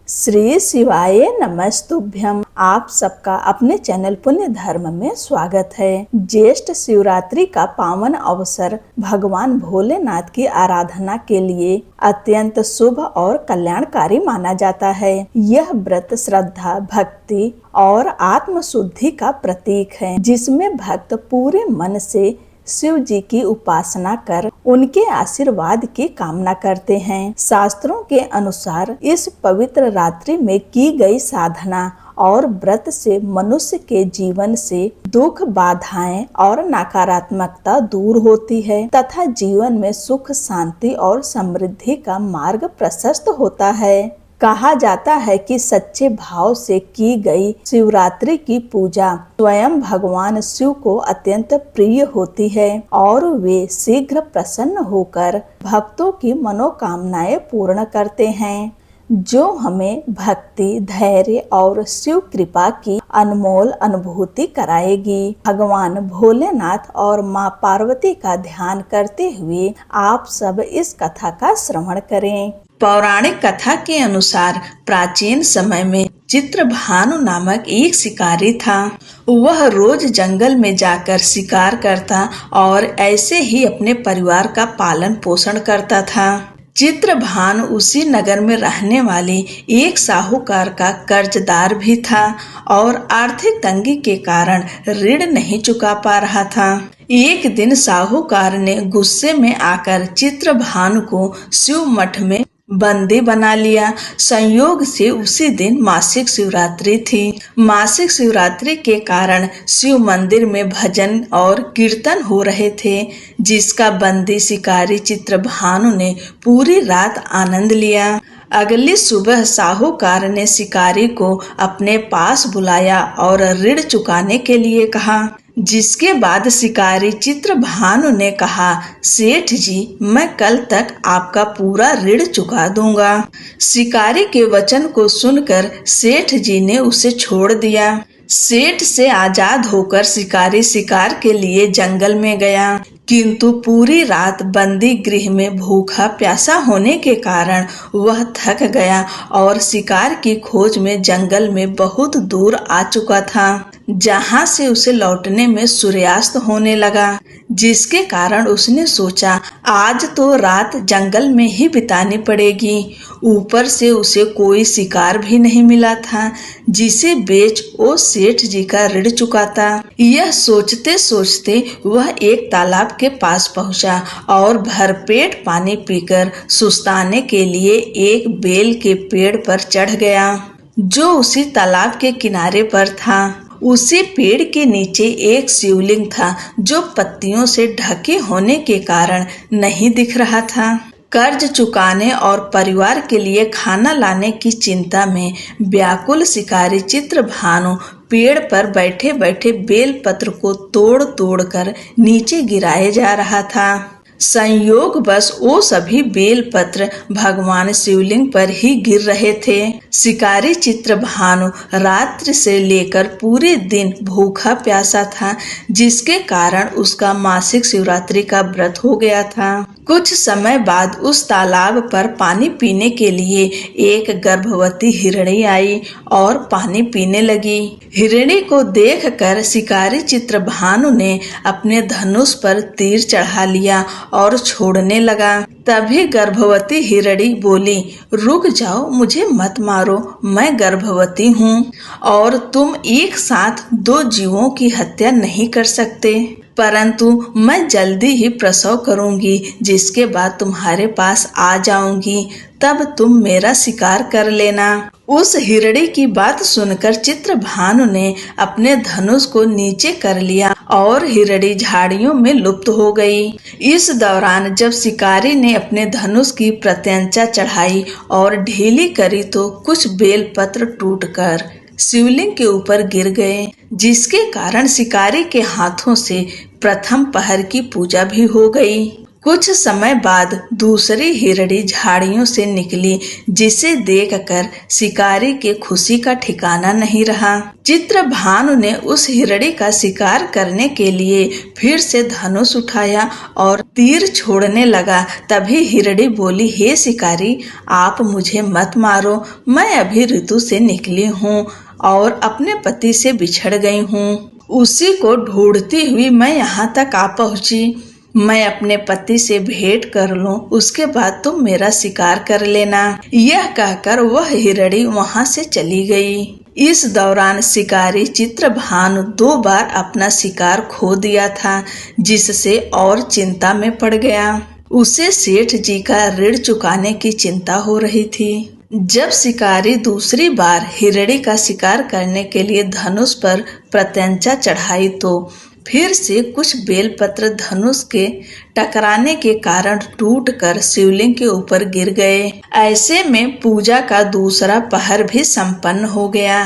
श्री शिवाय नमस्तुभ्यम। आप सबका अपने चैनल पुण्य धर्म में स्वागत है। ज्येष्ठ शिवरात्रि का पावन अवसर भगवान भोलेनाथ की आराधना के लिए अत्यंत शुभ और कल्याणकारी माना जाता है। यह व्रत श्रद्धा, भक्ति और आत्म शुद्धि का प्रतीक है, जिसमें भक्त पूरे मन से शिव जी की उपासना कर उनके आशीर्वाद की कामना करते हैं। शास्त्रों के अनुसार इस पवित्र रात्रि में की गई साधना और व्रत से मनुष्य के जीवन से दुख, बाधाएं और नकारात्मकता दूर होती है तथा जीवन में सुख, शांति और समृद्धि का मार्ग प्रशस्त होता है। कहा जाता है कि सच्चे भाव से की गई शिवरात्रि की पूजा स्वयं भगवान शिव को अत्यंत प्रिय होती है और वे शीघ्र प्रसन्न होकर भक्तों की मनोकामनाएं पूर्ण करते हैं, जो हमें भक्ति, धैर्य और शिव कृपा की अनमोल अनुभूति कराएगी। भगवान भोलेनाथ और माँ पार्वती का ध्यान करते हुए आप सब इस कथा का श्रवण करें। पौराणिक कथा के अनुसार प्राचीन समय में चित्रभानु नामक एक शिकारी था। वह रोज जंगल में जाकर शिकार करता और ऐसे ही अपने परिवार का पालन पोषण करता था। चित्रभानु उसी नगर में रहने वाले एक साहूकार का कर्जदार भी था और आर्थिक तंगी के कारण ऋण नहीं चुका पा रहा था। एक दिन साहूकार ने गुस्से में आकर चित्रभानु को शिव मठ में बंदी बना लिया। संयोग से उसी दिन मासिक शिवरात्रि थी। मासिक शिवरात्रि के कारण शिव मंदिर में भजन और कीर्तन हो रहे थे, जिसका बंदी शिकारी चित्रभानु ने पूरी रात आनंद लिया। अगली सुबह साहूकार ने शिकारी को अपने पास बुलाया और ऋण चुकाने के लिए कहा, जिसके बाद शिकारी चित्रभानु ने कहा, सेठ जी, मैं कल तक आपका पूरा ऋण चुका दूंगा। शिकारी के वचन को सुनकर सेठ जी ने उसे छोड़ दिया। सेठ से आजाद होकर शिकारी शिकार के लिए जंगल में गया, किंतु पूरी रात बंदी गृह में भूखा प्यासा होने के कारण वह थक गया और शिकार की खोज में जंगल में बहुत दूर आ चुका था, जहां से उसे लौटने में सूर्यास्त होने लगा, जिसके कारण उसने सोचा आज तो रात जंगल में ही बितानी पड़ेगी। ऊपर से उसे कोई शिकार भी नहीं मिला था जिसे बेच वो सेठ जी का ऋण चुकाता। यह सोचते सोचते वह एक तालाब के पास पहुंचा और भरपेट पानी पीकर सुस्ताने के लिए एक बेल के पेड़ पर चढ़ गया, जो उसी तालाब के किनारे पर था। उसी पेड़ के नीचे एक शिवलिंग था, जो पत्तियों से ढके होने के कारण नहीं दिख रहा था। कर्ज चुकाने और परिवार के लिए खाना लाने की चिंता में व्याकुल शिकारी चित्रभानु पेड़ पर बैठे बैठे बेल पत्र को तोड़ तोड़ कर नीचे गिराए जा रहा था। संयोग बस वो सभी बेल पत्र भगवान शिवलिंग पर ही गिर रहे थे। शिकारी चित्रभानु रात्रि से लेकर पूरे दिन भूखा प्यासा था, जिसके कारण उसका मासिक शिवरात्रि का व्रत हो गया था। कुछ समय बाद उस तालाब पर पानी पीने के लिए एक गर्भवती हिरणी आई और पानी पीने लगी। हिरणी को देखकर शिकारी चित्रभानु ने अपने धनुष पर तीर चढ़ा लिया और छोड़ने लगा। तभी गर्भवती हिरणी बोली, रुक जाओ, मुझे मत मारो, मैं गर्भवती हूँ और तुम एक साथ दो जीवों की हत्या नहीं कर सकते, परंतु मैं जल्दी ही प्रसव करूंगी, जिसके बाद तुम्हारे पास आ जाऊंगी, तब तुम मेरा शिकार कर लेना। उस हिरणी की बात सुनकर चित्रभानु ने अपने धनुष को नीचे कर लिया और हिरणी झाड़ियों में लुप्त हो गई। इस दौरान जब शिकारी ने अपने धनुष की प्रत्यंचा चढ़ाई और ढीली करी तो कुछ बेल पत्र टूटकर शिवलिंग के ऊपर गिर गए, जिसके कारण शिकारी के हाथों से प्रथम पहर की पूजा भी हो गई। कुछ समय बाद दूसरी हिरणी झाड़ियों से निकली, जिसे देखकर शिकारी के खुशी का ठिकाना नहीं रहा। चित्रभानु ने उस हिरणी का शिकार करने के लिए फिर से धनुष उठाया और तीर छोड़ने लगा। तभी हिरणी बोली, हे शिकारी, आप मुझे मत मारो, मैं अभी ऋतु से निकली हूँ और अपने पति से बिछड़ गई हूँ। उसी को ढूंढती हुई मैं यहाँ तक आ पहुँची। मैं अपने पति से भेंट कर लूं, उसके बाद तुम मेरा शिकार कर लेना। यह कहकर वह हिरणी वहां से चली गई। इस दौरान शिकारी चित्रभानु 2 बार अपना शिकार खो दिया था, जिससे और चिंता में पड़ गया। उसे सेठ जी का ऋण चुकाने की चिंता हो रही थी। जब शिकारी दूसरी बार हिरणी का शिकार करने के लिए धनुष पर प्रत्यंचा चढ़ाई तो फिर से कुछ बेलपत्र धनुष के टकराने के कारण टूटकर शिवलिंग के ऊपर गिर गए। ऐसे में पूजा का दूसरा पहर भी संपन्न हो गया।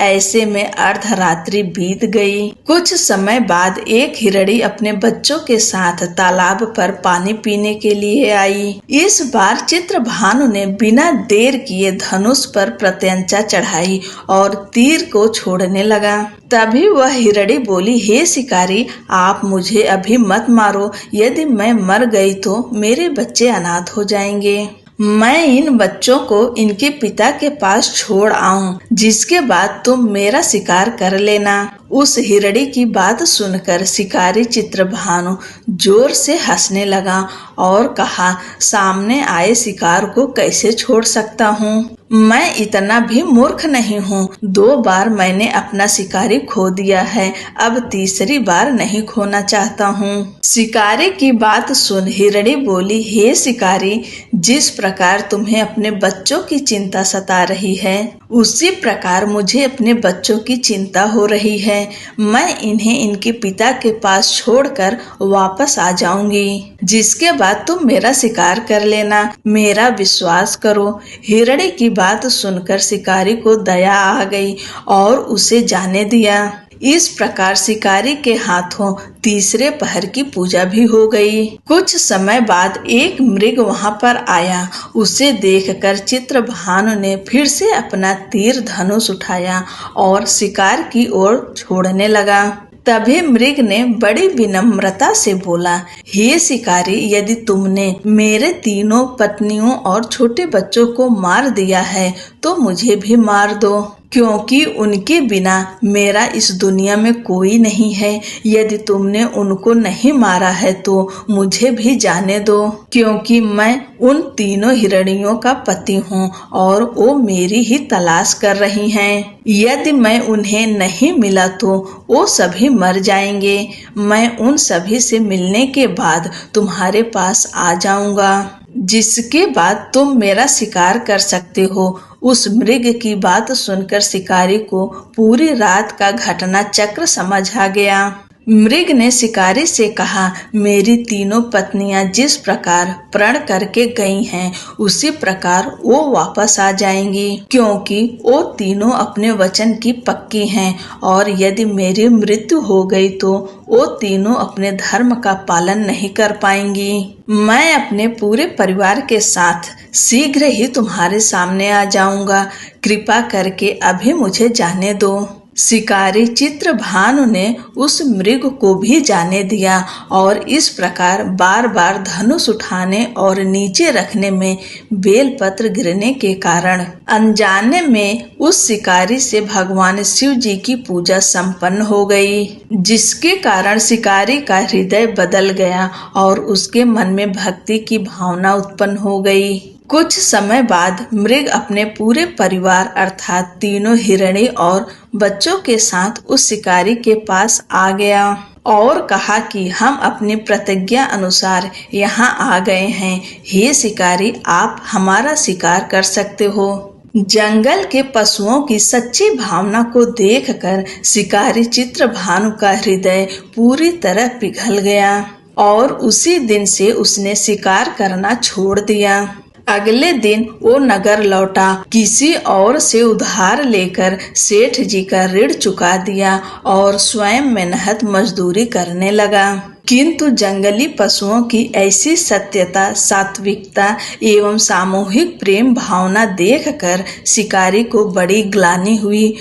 ऐसे में अर्धरात्रि बीत गई। कुछ समय बाद एक हिरणी अपने बच्चों के साथ तालाब पर पानी पीने के लिए आई। इस बार चित्रभानु ने बिना देर किए धनुष पर प्रत्यंचा चढ़ाई और तीर को छोड़ने लगा। तभी वह हिरणी बोली, हे शिकारी, आप मुझे अभी मत मारो। यदि मैं मर गई तो मेरे बच्चे अनाथ हो जाएंगे। मैं इन बच्चों को इनके पिता के पास छोड़ आऊं, जिसके बाद तुम मेरा शिकार कर लेना। उस हिरणी की बात सुनकर शिकारी चित्रभानु जोर से हंसने लगा और कहा, सामने आए शिकार को कैसे छोड़ सकता हूँ? मैं इतना भी मूर्ख नहीं हूँ। 2 बार मैंने अपना शिकारी खो दिया है, अब तीसरी बार नहीं खोना चाहता हूँ। शिकारी की बात सुन हिरणी बोली, हे शिकारी, जिस प्रकार तुम्हें अपने बच्चों की चिंता सता रही है, उसी प्रकार मुझे अपने बच्चों की चिंता हो रही है। मैं इन्हें इनके पिता के पास छोड़कर वापस आ जाऊंगी, जिसके बाद तुम मेरा शिकार कर लेना। मेरा विश्वास करो। हिरणी की बात सुनकर शिकारी को दया आ गई और उसे जाने दिया। इस प्रकार शिकारी के हाथों तीसरे पहर की पूजा भी हो गई। कुछ समय बाद एक मृग वहां पर आया। उसे देखकर चित्रभानु ने फिर से अपना तीर धनुष उठाया और शिकार की ओर छोड़ने लगा। तभी मृग ने बड़ी विनम्रता से बोला, हे शिकारी, यदि तुमने मेरे 3 पत्नियों और छोटे बच्चों को मार दिया है तो मुझे भी मार दो, क्योंकि उनके बिना मेरा इस दुनिया में कोई नहीं है। यदि तुमने उनको नहीं मारा है तो मुझे भी जाने दो, क्योंकि मैं उन 3 हिरणियों का पति हूँ और वो मेरी ही तलाश कर रही हैं। यदि मैं उन्हें नहीं मिला तो वो सभी मर जाएंगे। मैं उन सभी से मिलने के बाद तुम्हारे पास आ जाऊंगा, जिसके बाद तुम मेरा शिकार कर सकते हो। उस मृग की बात सुनकर शिकारी को पूरी रात का घटना चक्र समझ आ गया। मृग ने शिकारी से कहा, मेरी 3 पत्नियां जिस प्रकार प्रण करके गई हैं, उसी प्रकार वो वापस आ जाएंगी, क्योंकि वो तीनों अपने वचन की पक्की हैं। और यदि मेरी मृत्यु हो गई तो वो तीनों अपने धर्म का पालन नहीं कर पाएंगी। मैं अपने पूरे परिवार के साथ शीघ्र ही तुम्हारे सामने आ जाऊंगा। कृपा करके अभी मुझे जाने दो। शिकारी चित्रभानु ने उस मृग को भी जाने दिया और इस प्रकार बार बार धनुष उठाने और नीचे रखने में बेलपत्र गिरने के कारण अनजाने में उस शिकारी से भगवान शिव जी की पूजा संपन्न हो गई, जिसके कारण शिकारी का हृदय बदल गया और उसके मन में भक्ति की भावना उत्पन्न हो गई। कुछ समय बाद मृग अपने पूरे परिवार अर्थात 3 हिरणी और बच्चों के साथ उस शिकारी के पास आ गया और कहा कि हम अपनी प्रतिज्ञा अनुसार यहाँ आ गए हैं। हे शिकारी, आप हमारा शिकार कर सकते हो। जंगल के पशुओं की सच्ची भावना को देखकर शिकारी चित्रभानु का हृदय पूरी तरह पिघल गया और उसी दिन से उसने शिकार करना छोड़ दिया। अगले दिन वो नगर लौटा, किसी और से उधार लेकर सेठ जी का ऋण चुका दिया और स्वयं मेहनत मजदूरी करने लगा। किंतु जंगली पशुओं की ऐसी सत्यता, सात्विकता एवं सामूहिक प्रेम भावना देखकर शिकारी को बड़ी ग्लानि हुई।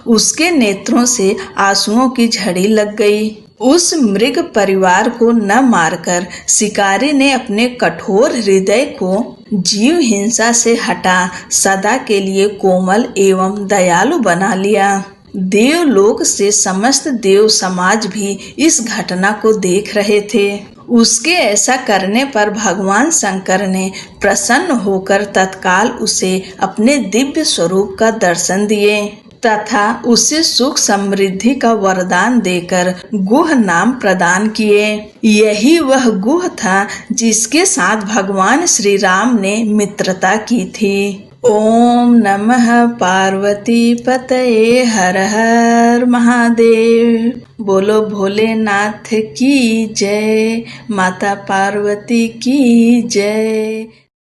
उसके नेत्रों से आंसुओं की झड़ी लग गई। उस मृग परिवार को न मारकर शिकारी ने अपने कठोर हृदय को जीव हिंसा से हटा सदा के लिए कोमल एवं दयालु बना लिया। देवलोक से समस्त देव समाज भी इस घटना को देख रहे थे। उसके ऐसा करने पर भगवान शंकर ने प्रसन्न होकर तत्काल उसे अपने दिव्य स्वरूप का दर्शन दिए तथा उसे सुख समृद्धि का वरदान देकर गुह नाम प्रदान किए। यही वह गुह था जिसके साथ भगवान श्री राम ने मित्रता की थी। ओम नमः पार्वती पतये हर हर महादेव। बोलो भोलेनाथ की जय, माता पार्वती की जय।